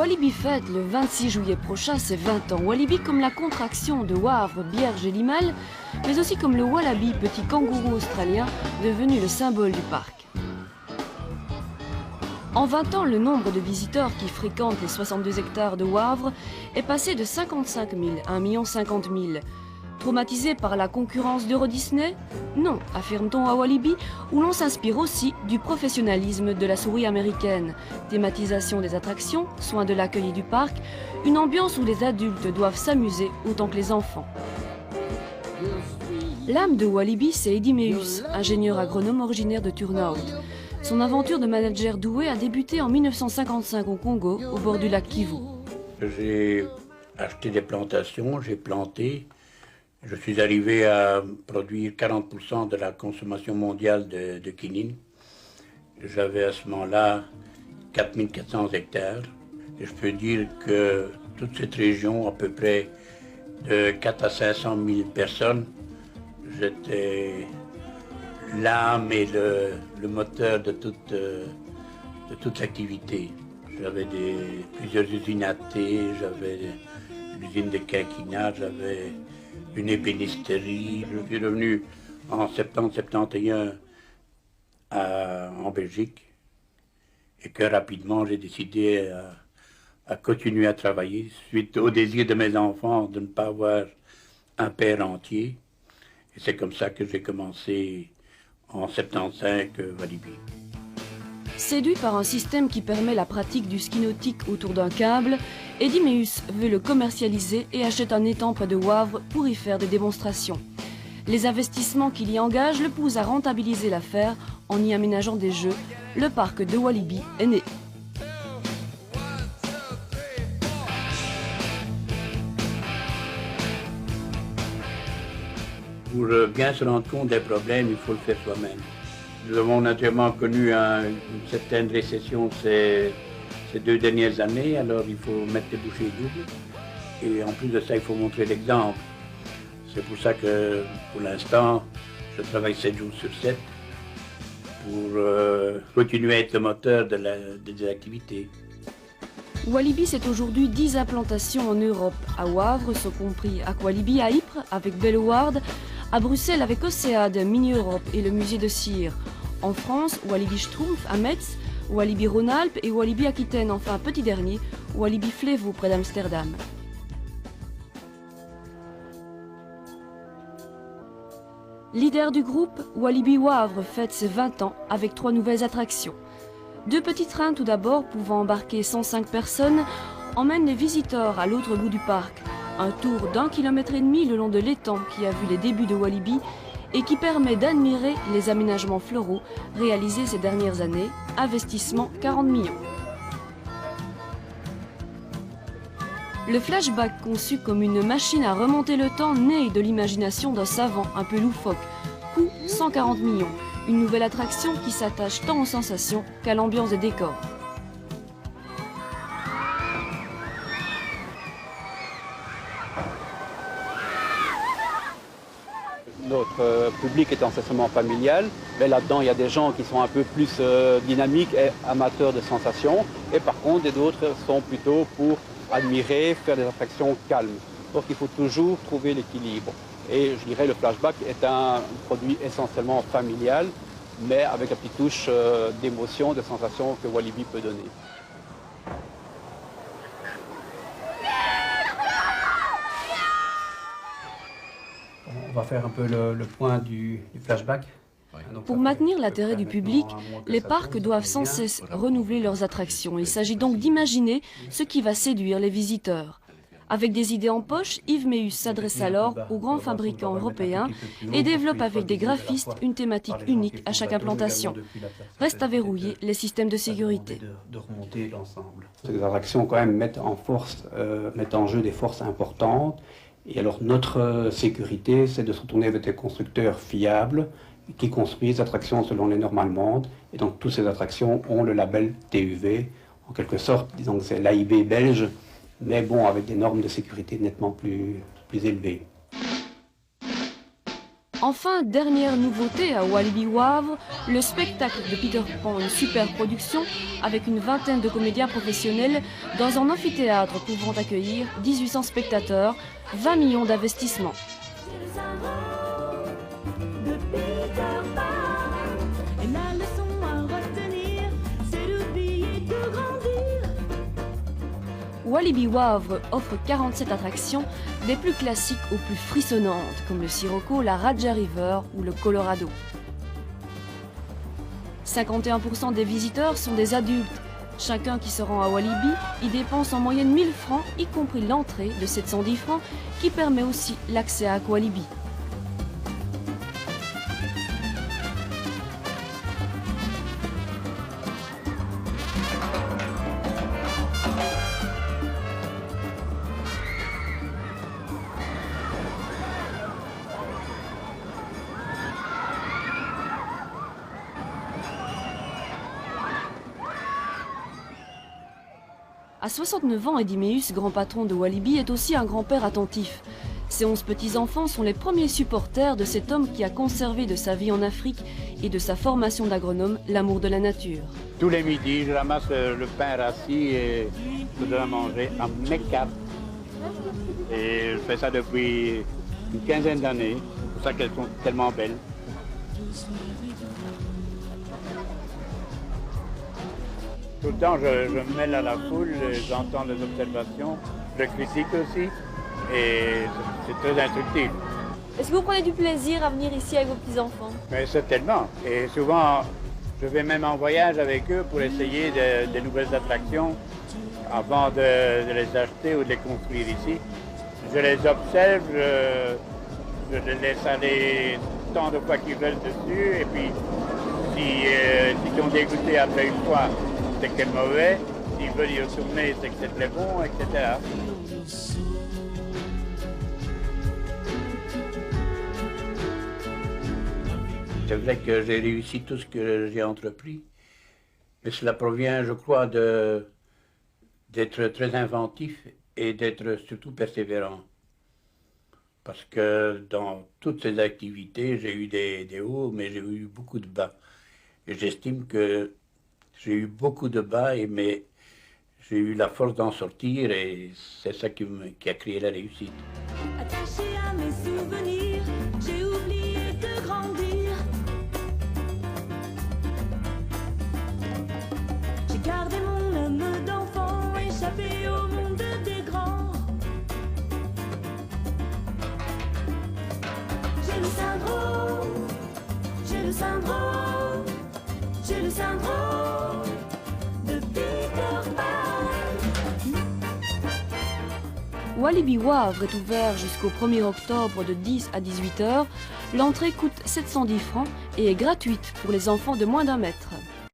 Walibi fête le 26 juillet prochain ses 20 ans. Walibi comme la contraction de Wavre, Bierge et Limal, mais aussi comme le Wallaby, petit kangourou australien, devenu le symbole du parc. En 20 ans, le nombre de visiteurs qui fréquentent les 62 hectares de Wavre est passé de 55 000 à 1 50 000. Traumatisé par la concurrence d'Euro Disney? Non, affirme-t-on à Walibi, où l'on s'inspire aussi du professionnalisme de la souris américaine. Thématisation des attractions, soins de l'accueil et du parc, une ambiance où les adultes doivent s'amuser autant que les enfants. L'âme de Walibi, c'est Eddy Meus, ingénieur agronome originaire de Turnhout. Son aventure de manager doué a débuté en 1955 au Congo, au bord du lac Kivu. J'ai acheté des plantations, j'ai planté. Je suis arrivé à produire 40% de la consommation mondiale de quinine. J'avais à ce moment-là 4400 hectares. Et je peux dire que toute cette région, à peu près de 4 à 500 000 personnes, j'étais l'âme et le moteur de toute l'activité. J'avais plusieurs usines à thé, j'avais l'usine de quinquina, j'avais une ébénisterie. Je suis revenu en 70-71 en Belgique et que rapidement j'ai décidé à continuer à travailler suite au désir de mes enfants de ne pas avoir un père entier. Et c'est comme ça que j'ai commencé en 75 Walibi. Séduit par un système qui permet la pratique du ski nautique autour d'un câble, Eddy Meus veut le commercialiser et achète un étang près de Wavre pour y faire des démonstrations. Les investissements qu'il y engage le poussent à rentabiliser l'affaire en y aménageant des jeux. Le parc de Walibi est né. Pour bien se rendre compte des problèmes, il faut le faire soi-même. Nous avons naturellement connu une certaine récession ces 2 dernières années, alors il faut mettre les bouchées doubles. Et en plus de ça, il faut montrer l'exemple. C'est pour ça que, pour l'instant, je travaille 7 jours sur 7 pour continuer à être le moteur des activités. Walibi, c'est aujourd'hui 10 implantations en Europe. À Wavre sont compris Aqualibi à Ypres avec Belloward, à Bruxelles avec Océade, Mini-Europe et le musée de cire. En France, Walibi Schtroumpf à Metz, Walibi Rhône-Alpes et Walibi Aquitaine, enfin petit dernier, Walibi Flevo près d'Amsterdam. Leader du groupe, Walibi Wavre fête ses 20 ans avec 3 nouvelles attractions. 2 petits trains tout d'abord, pouvant embarquer 105 personnes, emmènent les visiteurs à l'autre bout du parc. Un tour d'1,5 km le long de l'étang qui a vu les débuts de Walibi et qui permet d'admirer les aménagements floraux réalisés ces dernières années. Investissement 40 millions. Le flashback, conçu comme une machine à remonter le temps, naît de l'imagination d'un savant un peu loufoque. Coût 140 millions. Une nouvelle attraction qui s'attache tant aux sensations qu'à l'ambiance des décors. Notre public est essentiellement familial, mais là-dedans il y a des gens qui sont un peu plus dynamiques et amateurs de sensations, et par contre d'autres sont plutôt pour admirer, faire des attractions calmes. Donc il faut toujours trouver l'équilibre. Et je dirais le flashback est un produit essentiellement familial, mais avec la petite touche d'émotion, de sensation que Walibi peut donner. On va faire un peu le point du flashback. Pour maintenir l'intérêt du public, les parcs doivent sans cesse renouveler leurs attractions. Il s'agit donc d'imaginer ce qui va séduire les visiteurs. Avec des idées en poche, Yves Meus s'adresse alors aux grands fabricants européens et développe avec des graphistes une thématique unique à chaque implantation. Reste à verrouiller les systèmes de sécurité. Ces attractions quand même mettent en jeu des forces importantes. Et alors notre sécurité, c'est de se retourner vers des constructeurs fiables qui construisent des attractions selon les normes allemandes. Et donc toutes ces attractions ont le label TÜV, en quelque sorte, disons que c'est l'AIB belge, mais bon, avec des normes de sécurité nettement plus élevées. Enfin, dernière nouveauté à Walibi Wavre, le spectacle de Peter Pan, une super production avec une vingtaine de comédiens professionnels dans un amphithéâtre pouvant accueillir 1800 spectateurs, 20 millions d'investissements. Walibi Wavre offre 47 attractions, des plus classiques aux plus frissonnantes, comme le Sirocco, la Raja River ou le Colorado. 51% des visiteurs sont des adultes. Chacun qui se rend à Walibi y dépense en moyenne 1000 francs, y compris l'entrée de 710 francs, qui permet aussi l'accès à Aqualibi. À 69 ans, Edimeus, grand patron de Walibi, est aussi un grand-père attentif. Ses 11 petits-enfants sont les premiers supporters de cet homme qui a conservé de sa vie en Afrique et de sa formation d'agronome l'amour de la nature. Tous les midis, je ramasse le pain rassis et je dois manger à mes cartes. Et je fais ça depuis une quinzaine d'années. C'est pour ça qu'elles sont tellement belles. Tout le temps, je me mêle à la foule, j'entends les observations, je critique aussi et c'est très instructif. Est-ce que vous prenez du plaisir à venir ici avec vos petits-enfants? Mais certainement. Et souvent, je vais même en voyage avec eux pour essayer de nouvelles attractions avant de les acheter ou de les construire ici. Je les observe, je les laisse aller tant de fois qu'ils veulent dessus et puis s'ils sont dégoûtés après une fois, c'est que c'est mauvais, s'ils veulent y retourner, c'est que c'est très bon, etc. C'est vrai que j'ai réussi tout ce que j'ai entrepris, mais cela provient, je crois, d'être très inventif et d'être surtout persévérant. Parce que dans toutes ces activités, j'ai eu des hauts, mais j'ai eu beaucoup de bas. Et j'estime que j'ai eu beaucoup de bas, mais j'ai eu la force d'en sortir et c'est ça qui a créé la réussite. Attaché à mes souvenirs, j'ai oublié de grandir. J'ai gardé mon âme d'enfant, échappé au monde des grands. J'ai le syndrome, j'ai le syndrome, j'ai le syndrome de Peter Pan. Walibi Wavre est ouvert jusqu'au 1er octobre de 10 à 18 h. L'entrée coûte 710 francs et est gratuite pour les enfants de moins d'1 mètre.